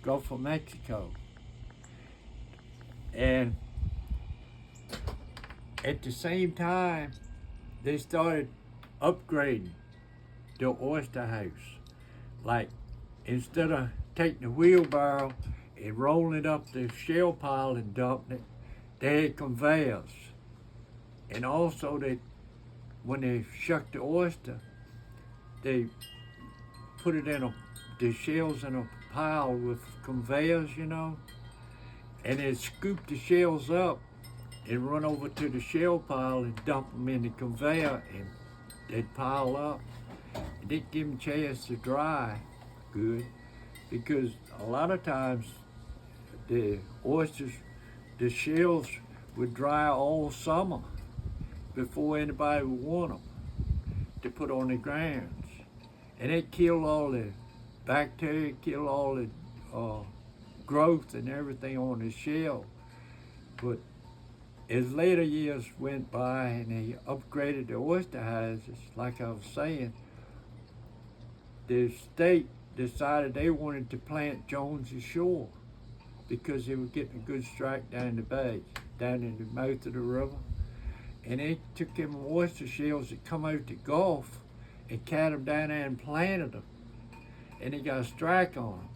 Gulf of Mexico. And at the same time, they started upgrading the oyster house. Like, instead of taking the wheelbarrow and rolling it up the shell pile and dumping it, they had conveyors. And also, when they shucked the oyster, they put it in the shells in a pile with conveyors, and they'd scoop the shells up and run over to the shell pile and dump them in the conveyor, and they'd pile up. And they'd give them a chance to dry good, because a lot of times the oysters, the shells would dry all summer before anybody would want them to put on the grounds. And it killed all the bacteria, killed all the growth and everything on the shell. But as later years went by and they upgraded the oyster houses, like I was saying, the state decided they wanted to plant Jones's Shore because they were getting a good strike down in the bay, down in the mouth of the river. And they took them oyster shells that come out the Gulf and cut them down there and planted them. And they got a strike on them.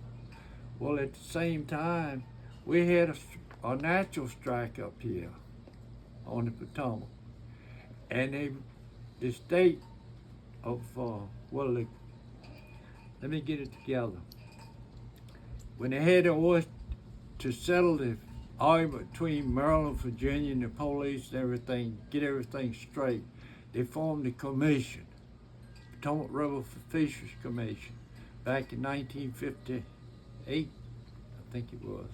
Well, at the same time, we had a natural strike up here on the Potomac. And the state of, let me get it together. When they had the oyster to settle the argument between Maryland, Virginia, and the police and everything, get everything straight, they formed a commission, Potomac River Fisheries Commission, back in 1958, I think it was,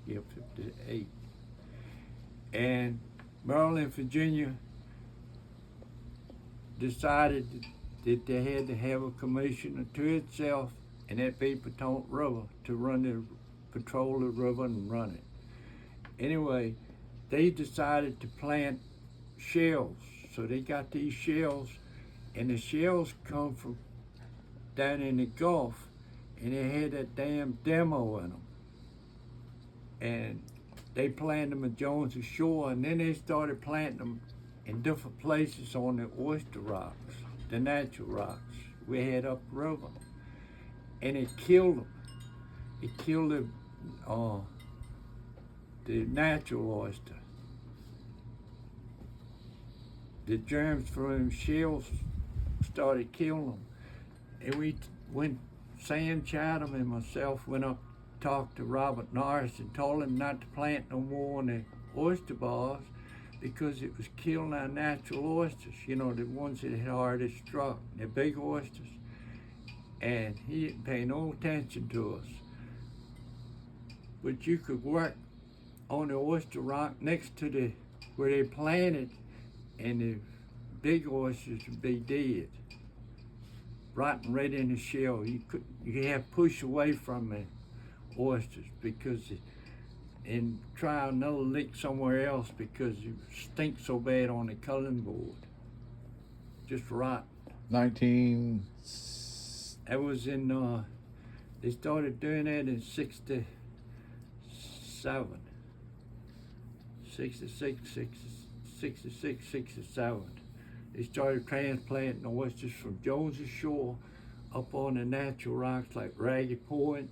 58. And Maryland and Virginia decided that they had to have a commission to itself, and that be Potomac River, to patrol the river and run it. Anyway, they decided to plant shells. So they got these shells, and the shells come from down in the Gulf, and they had that damn demo in them. And they planted them at Jones's Shore, and then they started planting them in different places on the oyster rocks, the natural rocks we had upriver. And it killed them. It killed the natural oyster. The germs from them shells started killing them. And Sam Chatham and myself went up, talked to Robert Norris and told him not to plant no more on the oyster bars because it was killing our natural oysters, the ones that had already struck, the big oysters. And he didn't pay no attention to us. But you could work on the oyster rock next to where they planted, and the big oysters would be dead, rotting right in the shell. You have to push away from the oysters and try another lick somewhere else because it stinks so bad on the culling board. Just rot. That was in, they started doing that in 66, 67. They started transplanting oysters from Jones's Shore up on the natural rocks like Ragged Point,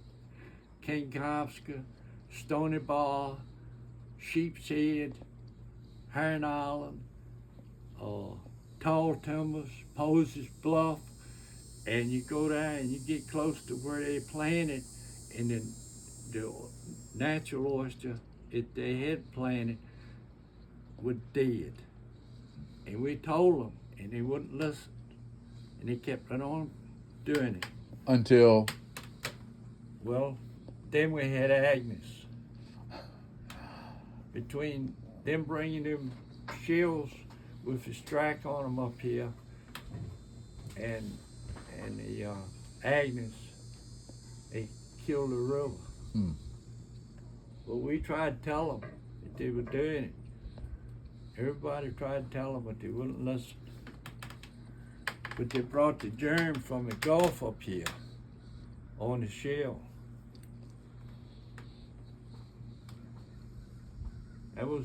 King Kostka, Stony Bar, Sheep's Head, Heron Island, Tall Timbers, Posey's Bluff. And you go down and you get close to where they planted, and then the natural oyster that they had planted was dead. And we told them, and they wouldn't listen. And they kept on doing it. Until? Well, then we had Agnes. Between them bringing them shells with the strike on them up here, and the Agnes, they killed the river. But we tried to tell them that they were doing it. Everybody tried to tell them, but they wouldn't listen. But they brought the germ from the Gulf up here on the shell. That was